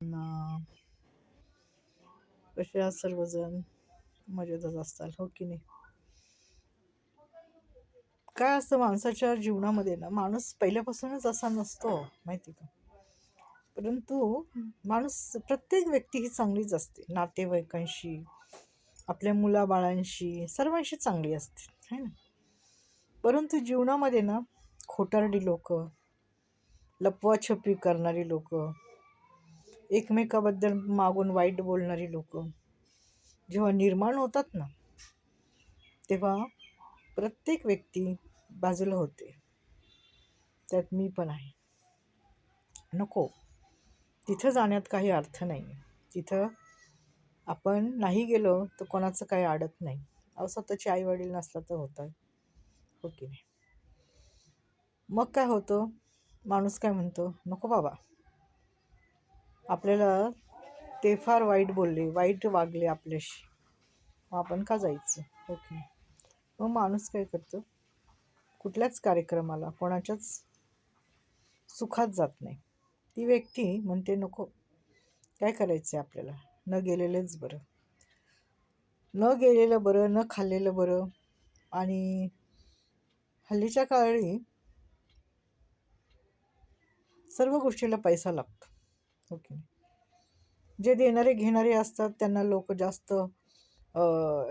ना कसे आहात सर्वजण? मजेतच असताल हो की नाही? काय असतं माणसाच्या जीवनामध्ये ना, माणूस पहिल्यापासूनच असा नसतो, माहिती का? परंतु माणूस, प्रत्येक व्यक्ती ही चांगलीच असते. नातेवाईकांशी, आपल्या मुलाबाळांशी, सर्वांशी चांगली असते, है ना? परंतु जीवनामध्ये ना, खोटारडी लोक, लपवाछपवी करणारी लोक, एकमेकाबद्दल मागून वाईट बोलणारी लोक जेव्हा निर्माण होतात ना, तेव्हा प्रत्येक व्यक्ती बाजूला होते. त्यात मी पण आहे. नको, तिथं जाण्यात काही अर्थ नाही. तिथं आपण नाही गेलो तर कोणाचं काही अडत नाही. अहो, स्वतःचे आई वडील नसला तर होतं, हो की नाही? मग काय होतं, माणूस काय म्हणतो, नको बाबा, आपल्याला ते फार वाईट बोलले, वाईट वागले आपल्याशी, मग आपण का जायचं, हो की नाही? मग माणूस काय करतो, कुठल्याच कार्यक्रमाला, कोणाच्याच सुखात जात नाही. ती व्यक्ती म्हणते, नको, काय करायचं आहे आपल्याला, न गेलेलंच बरं, न गेलेलं बरं, न खाल्लेलं बरं. आणि हल्लीच्या काळी सर्व गोष्टीला पैसा लागतो, हो की नाही? जे देणारे घेणारे असतात त्यांना लोक जास्त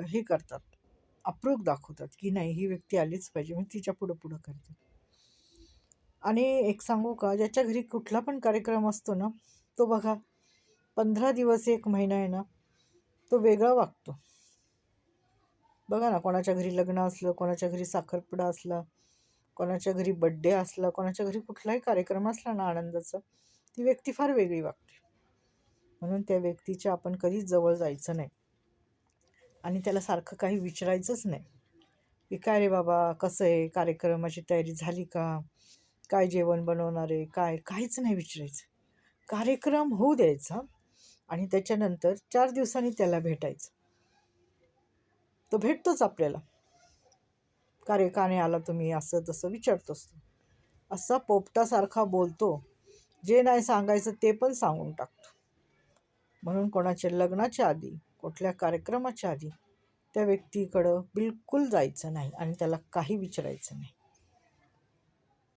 हे करतात, अप्रूप दाखवतात की नाही, ही व्यक्ती आलीच पाहिजे, म्हणजे तिच्या पुढं पुढं करतात. आणि एक सांगू का, ज्याच्या घरी कुठला पण कार्यक्रम असतो ना, तो बघा 15 दिवस, 1 महिना आहे ना, तो वेगळा वागतो. बघा ना, कोणाच्या घरी लग्न असलं, कोणाच्या घरी साखरपुडा असला, कोणाच्या घरी बड्डे असला, कोणाच्या घरी कुठलाही कार्यक्रम असला ना आनंदाचा, ती व्यक्ती फार वेगळी वागते. म्हणून त्या व्यक्तीच्या आपण कधीच जवळ जायचं नाही आणि त्याला सारखं काही विचारायचंच नाही की काय रे बाबा, कसं आहे, कार्यक्रमाची तयारी झाली का, काय जेवण बनवणार आहे, काय, काहीच नाही विचारायचं. कार्यक्रम होऊ द्यायचा आणि त्याच्यानंतर 4 दिवसांनी त्याला भेटायचं. तो भेटतोच आपल्याला, का रे, का नाही आला तुम्ही, असं तसं विचारतोस तो. असा पोपटासारखा बोलतो, जे नाही सांगायचं ते पण सांगून टाकतो. म्हणून कोणाच्या लग्नाच्या आधी, कुठल्या कार्यक्रमाच्या आधी त्या व्यक्तीकडं बिलकुल जायचं नाही आणि त्याला काही विचारायचं नाही.